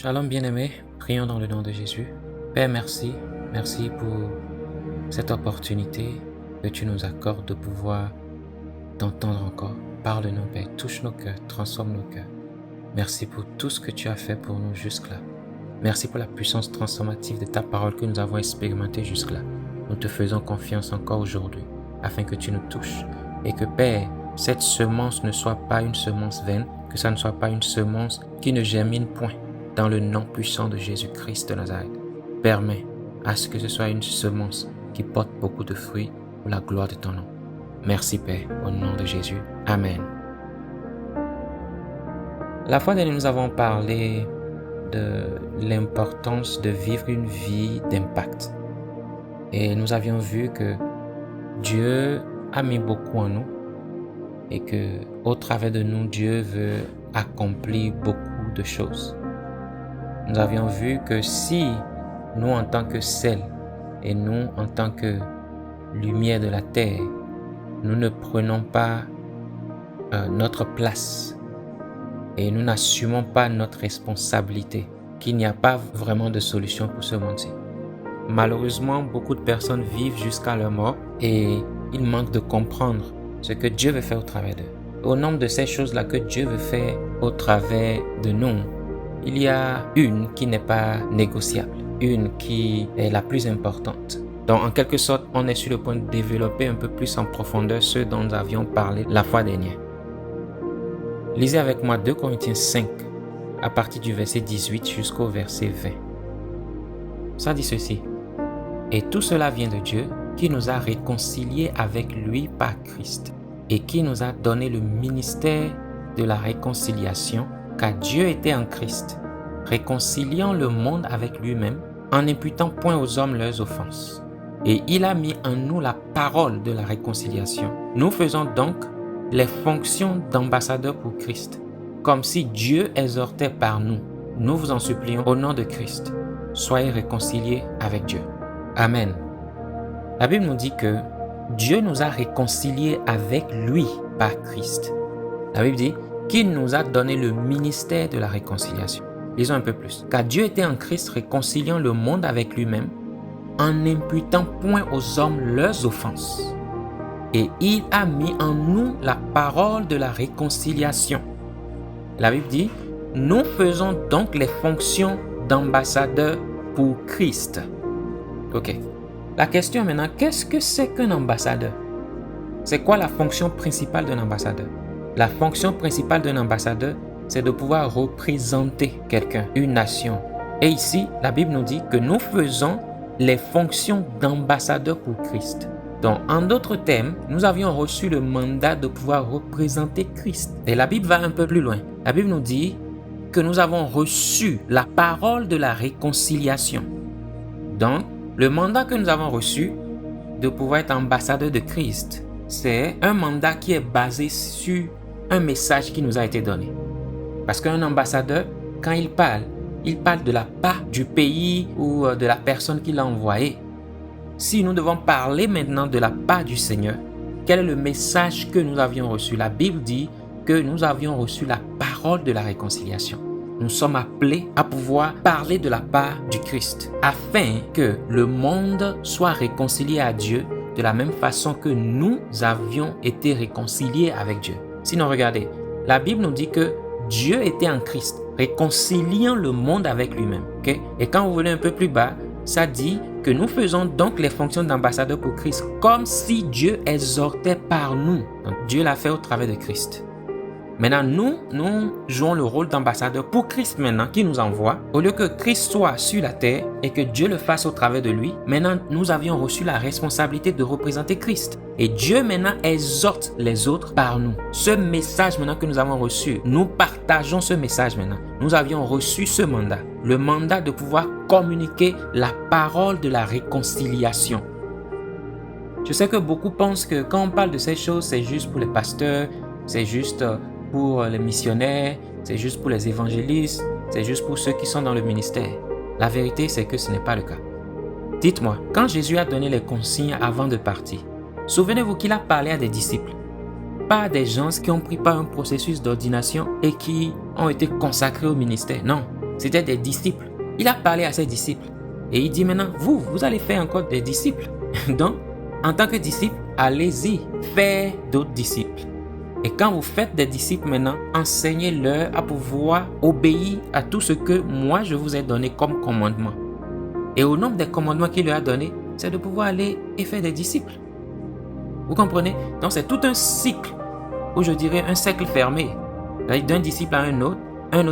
Shalom bien-aimé, prions dans le nom de Jésus. Père, merci. Merci pour cette opportunité que tu nous accordes de pouvoir t'entendre encore. Parle-nous, Père. Touche nos cœurs, transforme nos cœurs. Merci pour tout ce que tu as fait pour nous jusque-là. Merci pour la puissance transformative de ta parole que nous avons expérimentée jusque-là. Nous te faisons confiance encore aujourd'hui afin que tu nous touches et que, Père, cette semence ne soit pas une semence vaine, que ça ne soit pas une semence qui ne germine point. Dans le nom puissant de Jésus-Christ de Nazareth, permets à ce que ce soit une semence qui porte beaucoup de fruits pour la gloire de ton nom. Merci Père, au nom de Jésus. Amen. La fois dernière, nous avons parlé de l'importance de vivre une vie d'impact. Et nous avions vu que Dieu a mis beaucoup en nous et que au travers de nous, Dieu veut accomplir beaucoup de choses. Nous avions vu que si nous, en tant que sel et nous, en tant que lumière de la terre, nous ne prenons pas notre place et nous n'assumons pas notre responsabilité, qu'il n'y a pas vraiment de solution pour ce monde-ci. Malheureusement, beaucoup de personnes vivent jusqu'à leur mort et ils manquent de comprendre ce que Dieu veut faire au travers d'eux. Au nombre de ces choses-là que Dieu veut faire au travers de nous, il y a une qui n'est pas négociable, une qui est la plus importante. Donc, en quelque sorte, on est sur le point de développer un peu plus en profondeur ce dont nous avions parlé la fois dernière. Lisez avec moi 2 Corinthiens 5, à partir du verset 18 jusqu'au verset 20. Ça dit ceci. « Et tout cela vient de Dieu, qui nous a réconciliés avec lui par Christ, et qui nous a donné le ministère de la réconciliation, car Dieu était en Christ, réconciliant le monde avec lui-même, en n'imputant point aux hommes leurs offenses. Et il a mis en nous la parole de la réconciliation. Nous faisons donc les fonctions d'ambassadeurs pour Christ, comme si Dieu exhortait par nous. Nous vous en supplions au nom de Christ, soyez réconciliés avec Dieu. Amen. La Bible nous dit que Dieu nous a réconciliés avec lui par Christ. La Bible dit qu'il nous a donné le ministère de la réconciliation. Lisons un peu plus. Car Dieu était en Christ réconciliant le monde avec lui-même, en n'imputant point aux hommes leurs offenses. Et il a mis en nous la parole de la réconciliation. La Bible dit, nous faisons donc les fonctions d'ambassadeurs pour Christ. Ok. La question maintenant, qu'est-ce que c'est qu'un ambassadeur? C'est quoi la fonction principale d'un ambassadeur? La fonction principale d'un ambassadeur, c'est de pouvoir représenter quelqu'un, une nation. Et ici, la Bible nous dit que nous faisons les fonctions d'ambassadeurs pour Christ. Donc, en d'autres termes, nous avions reçu le mandat de pouvoir représenter Christ. Et la Bible va un peu plus loin. La Bible nous dit que nous avons reçu la parole de la réconciliation. Donc, le mandat que nous avons reçu de pouvoir être ambassadeur de Christ, c'est un mandat qui est basé sur un message qui nous a été donné. Parce qu'un ambassadeur, quand il parle de la part du pays ou de la personne qui l'a envoyé. Si nous devons parler maintenant de la part du Seigneur, quel est le message que nous avions reçu? La Bible dit que nous avions reçu la parole de la réconciliation. Nous sommes appelés à pouvoir parler de la part du Christ, afin que le monde soit réconcilié à Dieu de la même façon que nous avions été réconciliés avec Dieu. Sinon, regardez, la Bible nous dit que Dieu était en Christ, réconciliant le monde avec lui-même. Okay? Et quand vous venez un peu plus bas, ça dit que nous faisons donc les fonctions d'ambassadeurs pour Christ, comme si Dieu exhortait par nous. Donc, Dieu l'a fait au travers de Christ. Maintenant, nous jouons le rôle d'ambassadeur pour Christ maintenant, qui nous envoie. Au lieu que Christ soit sur la terre et que Dieu le fasse au travers de lui, maintenant, nous avions reçu la responsabilité de représenter Christ. Et Dieu maintenant exhorte les autres par nous. Ce message maintenant que nous avons reçu, nous partageons ce message maintenant. Nous avions reçu ce mandat. Le mandat de pouvoir communiquer la parole de la réconciliation. Je sais que beaucoup pensent que quand on parle de ces choses, c'est juste pour les pasteurs, c'est juste pour les missionnaires, c'est juste pour les évangélistes, c'est juste pour ceux qui sont dans le ministère. La vérité, c'est que ce n'est pas le cas. Dites-moi, quand Jésus a donné les consignes avant de partir, souvenez-vous qu'il a parlé à des disciples, pas à des gens qui ont pris part à un processus d'ordination et qui ont été consacrés au ministère. Non, C'était des disciples. Il a parlé à ses disciples. Et il dit maintenant, vous allez faire encore des disciples. Donc, en tant que disciple, allez-y, faire d'autres disciples. Et quand vous faites des disciples maintenant, enseignez-leur à pouvoir obéir à tout ce que moi je vous ai donné comme commandement. Et au nombre des commandements qu'il leur a donné, c'est de pouvoir aller et faire des disciples. Vous comprenez? Donc c'est tout un cycle, ou je dirais un cercle fermé. D'un disciple à un autre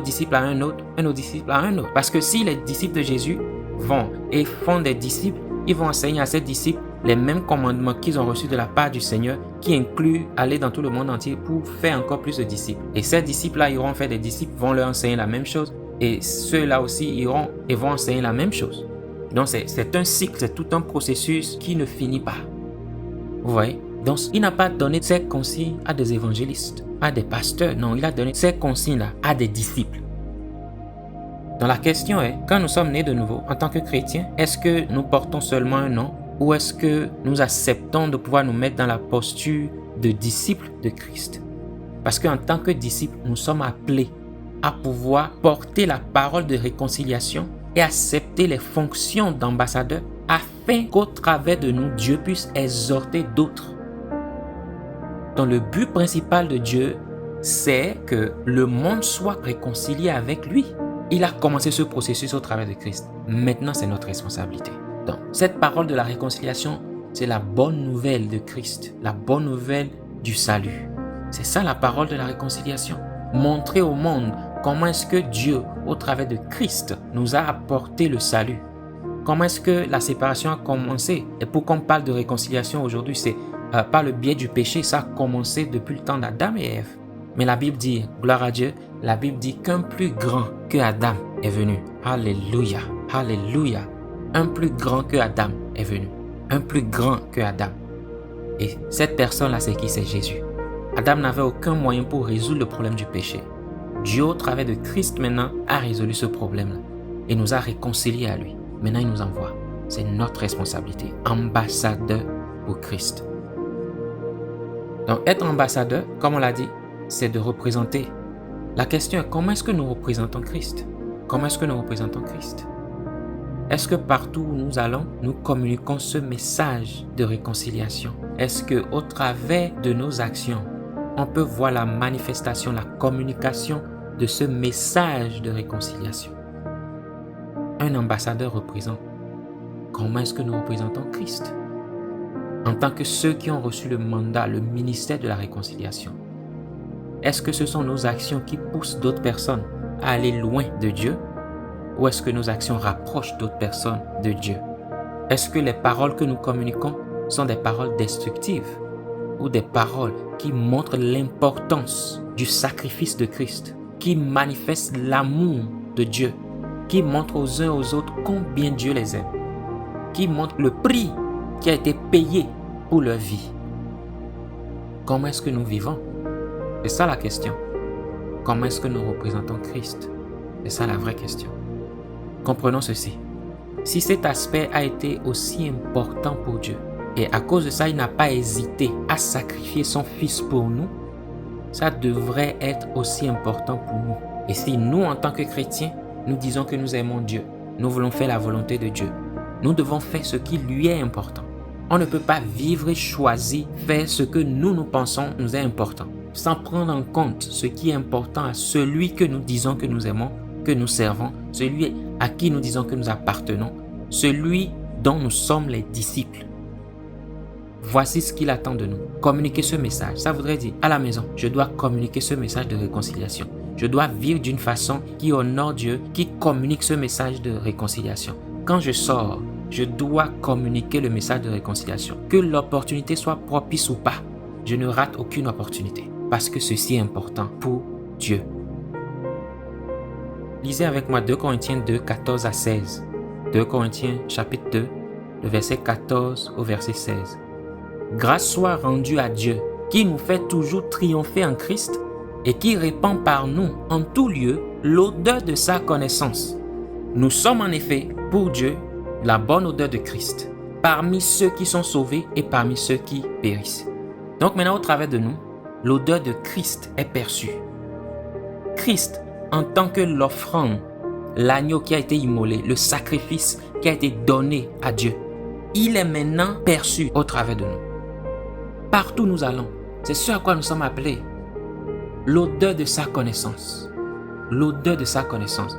disciple à un autre disciple à un autre. Parce que si les disciples de Jésus vont et font des disciples, ils vont enseigner à ces disciples les mêmes commandements qu'ils ont reçus de la part du Seigneur, qui inclut aller dans tout le monde entier pour faire encore plus de disciples. Et ces disciples-là iront faire des disciples, vont leur enseigner la même chose. Et ceux-là aussi iront et vont enseigner la même chose. Donc c'est un cycle, c'est tout un processus qui ne finit pas. Vous voyez? Donc il n'a pas donné ces consignes à des évangélistes, à des pasteurs. Non, il a donné ces consignes-là à des disciples. Donc la question est, quand nous sommes nés de nouveau en tant que chrétiens, est-ce que nous portons seulement un nom ou est-ce que nous acceptons de pouvoir nous mettre dans la posture de disciples de Christ? Parce qu'en tant que disciples, nous sommes appelés à pouvoir porter la parole de réconciliation et accepter les fonctions d'ambassadeurs afin qu'au travers de nous, Dieu puisse exhorter d'autres. Donc le but principal de Dieu, c'est que le monde soit réconcilié avec lui. Il a commencé ce processus au travers de Christ. Maintenant, c'est notre responsabilité. Donc, cette parole de la réconciliation, c'est la bonne nouvelle de Christ, la bonne nouvelle du salut. C'est ça la parole de la réconciliation. Montrer au monde comment est-ce que Dieu, au travers de Christ, nous a apporté le salut. Comment est-ce que la séparation a commencé? Et pourquoi on parle de réconciliation aujourd'hui, c'est par le biais du péché. Ça a commencé depuis le temps d'Adam et Ève. Mais la Bible dit, gloire à Dieu, la Bible dit qu'un plus grand que Adam est venu. Alléluia, alléluia. Un plus grand que Adam est venu. Un plus grand que Adam. Et cette personne-là, c'est qui? C'est Jésus. Adam n'avait aucun moyen pour résoudre le problème du péché. Dieu, au travers de Christ maintenant, a résolu ce problème-là et nous a réconciliés à lui. Maintenant, il nous envoie. C'est notre responsabilité. Ambassadeur pour Christ. Donc, être ambassadeur, comme on l'a dit, c'est de représenter. La question est, comment est-ce que nous représentons Christ? Comment est-ce que nous représentons Christ? Est-ce que partout où nous allons, nous communiquons ce message de réconciliation? Est-ce qu'au travers de nos actions, on peut voir la manifestation, la communication de ce message de réconciliation? Un ambassadeur représente. Comment est-ce que nous représentons Christ? En tant que ceux qui ont reçu le mandat, le ministère de la réconciliation. Est-ce que ce sont nos actions qui poussent d'autres personnes à aller loin de Dieu? Ou est-ce que nos actions rapprochent d'autres personnes de Dieu? Est-ce que les paroles que nous communiquons sont des paroles destructives ou des paroles qui montrent l'importance du sacrifice de Christ, qui manifestent l'amour de Dieu, qui montrent aux uns aux autres combien Dieu les aime, qui montrent le prix qui a été payé pour leur vie? Comment est-ce que nous vivons? C'est ça la question. Comment est-ce que nous représentons Christ? C'est ça la vraie question. Comprenons ceci. Si cet aspect a été aussi important pour Dieu, et à cause de ça, il n'a pas hésité à sacrifier son Fils pour nous, ça devrait être aussi important pour nous. Et si nous, en tant que chrétiens, nous disons que nous aimons Dieu, nous voulons faire la volonté de Dieu, nous devons faire ce qui lui est important. On ne peut pas vivre et choisir faire ce que nous pensons nous est important, sans prendre en compte ce qui est important à celui que nous disons que nous aimons, que nous servons, celui à qui nous disons que nous appartenons, celui dont nous sommes les disciples. Voici ce qu'il attend de nous. Communiquer ce message. Ça voudrait dire, à la maison, je dois communiquer ce message de réconciliation. Je dois vivre d'une façon qui honore Dieu, qui communique ce message de réconciliation. Quand je sors, je dois communiquer le message de réconciliation. Que l'opportunité soit propice ou pas, je ne rate aucune opportunité. Parce que ceci est important pour Dieu. Lisez avec moi 2 Corinthiens 2, 14 à 16. 2 Corinthiens chapitre 2, le verset 14 au verset 16. Grâce soit rendue à Dieu, qui nous fait toujours triompher en Christ et qui répand par nous en tout lieu l'odeur de sa connaissance. Nous sommes en effet, pour Dieu, la bonne odeur de Christ, parmi ceux qui sont sauvés et parmi ceux qui périssent. Donc maintenant, au travers de nous, l'odeur de Christ est perçue. Christ, en tant que l'offrande, l'agneau qui a été immolé, le sacrifice qui a été donné à Dieu, il est maintenant perçu au travers de nous. Partout où nous allons, c'est ce à quoi nous sommes appelés. L'odeur de sa connaissance. L'odeur de sa connaissance.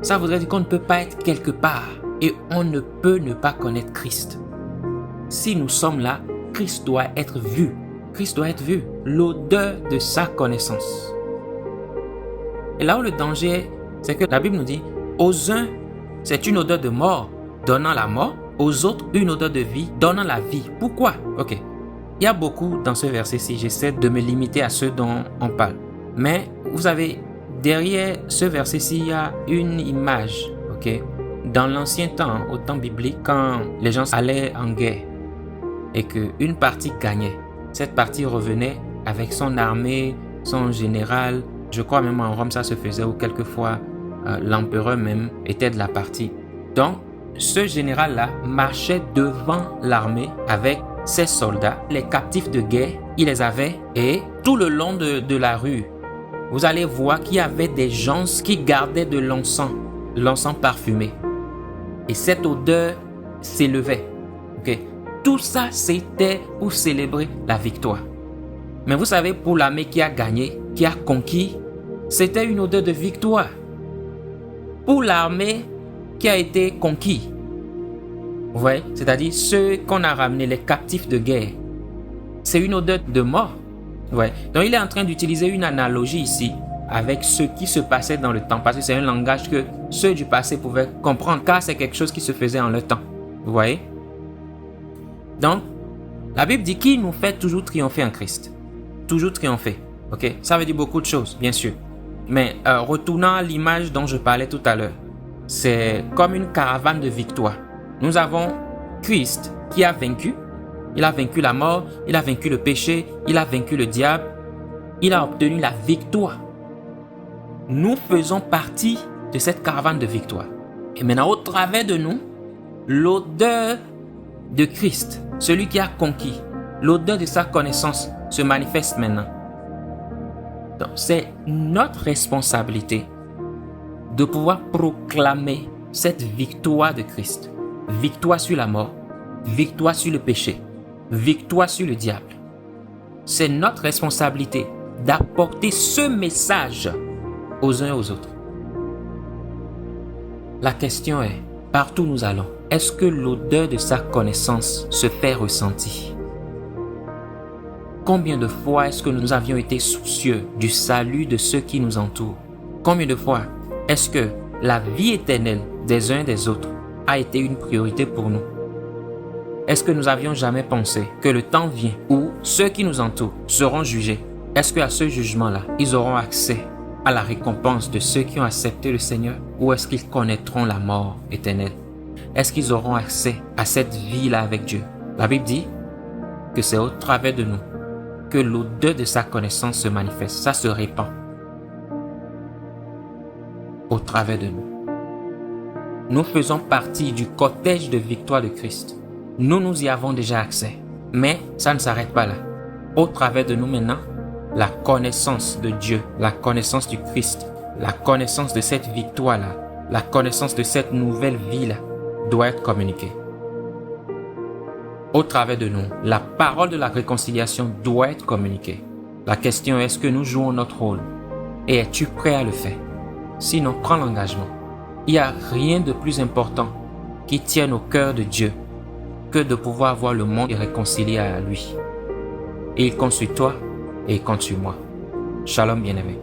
Ça voudrait dire qu'on ne peut pas être quelque part et on ne peut ne pas connaître Christ. Si nous sommes là, Christ doit être vu. Christ doit être vu. L'odeur de sa connaissance. Et là où le danger est, c'est que la Bible nous dit, aux uns, c'est une odeur de mort, donnant la mort, aux autres, une odeur de vie, donnant la vie. Pourquoi? Ok. Il y a beaucoup dans ce verset-ci, j'essaie de me limiter à ceux dont on parle. Mais vous savez, derrière ce verset-ci, il y a une image. Ok. Dans l'ancien temps, au temps biblique, quand les gens allaient en guerre et qu'une partie gagnait, cette partie revenait avec son armée, son général. Je crois même en Rome ça se faisait, ou quelquefois l'empereur même était de la partie. Donc, ce général-là marchait devant l'armée avec ses soldats, les captifs de guerre, il les avait, et tout le long de la rue, vous allez voir qu'il y avait des gens qui gardaient de l'encens parfumé. Et cette odeur s'élevait. Okay. Tout ça, c'était pour célébrer la victoire. Mais vous savez, pour l'armée qui a gagné, qui a conquis, c'était une odeur de victoire. Pour l'armée qui a été conquis, vous voyez, c'est-à-dire ceux qu'on a ramenés, les captifs de guerre, c'est une odeur de mort. Ouais. Donc il est en train d'utiliser une analogie ici avec ce qui se passait dans le temps, parce que c'est un langage que ceux du passé pouvaient comprendre, car c'est quelque chose qui se faisait en leur temps. Vous voyez? Donc, la Bible dit qu'il nous fait toujours triompher en Christ. Toujours triompher. Ok? Ça veut dire beaucoup de choses, bien sûr. Mais retournant à l'image dont je parlais tout à l'heure, c'est comme une caravane de victoire. Nous avons Christ qui a vaincu. Il a vaincu la mort, il a vaincu le péché, il a vaincu le diable. Il a obtenu la victoire. Nous faisons partie de cette caravane de victoire. Et maintenant, au travers de nous, l'odeur de Christ, celui qui a conquis, l'odeur de sa connaissance se manifeste maintenant. Donc, c'est notre responsabilité de pouvoir proclamer cette victoire de Christ. Victoire sur la mort, victoire sur le péché, victoire sur le diable. C'est notre responsabilité d'apporter ce message aux uns et aux autres. La question est, partout où nous allons, est-ce que l'odeur de sa connaissance se fait ressentir? Combien de fois est-ce que nous avions été soucieux du salut de ceux qui nous entourent? Combien de fois est-ce que la vie éternelle des uns et des autres a été une priorité pour nous? Est-ce que nous avions jamais pensé que le temps vient où ceux qui nous entourent seront jugés? Est-ce qu'à ce jugement-là, ils auront accès à la récompense de ceux qui ont accepté le Seigneur, ou est-ce qu'ils connaîtront la mort éternelle? Est-ce qu'ils auront accès à cette vie-là avec Dieu? La Bible dit que c'est au travers de nous que l'odeur de sa connaissance se manifeste. Ça se répand au travers de nous. Nous faisons partie du cortège de victoire de Christ. Nous y avons déjà accès. Mais ça ne s'arrête pas là. Au travers de nous maintenant, la connaissance de Dieu, la connaissance du Christ, la connaissance de cette victoire-là, la connaissance de cette nouvelle vie-là doit être communiquée. Au travers de nous, la parole de la réconciliation doit être communiquée. La question est, est-ce que nous jouons notre rôle? Et es-tu prêt à le faire? Sinon, prends l'engagement. Il n'y a rien de plus important qui tienne au cœur de Dieu que de pouvoir voir le monde réconcilié à lui. Et il compte sur toi et il compte sur moi. Shalom bien-aimé.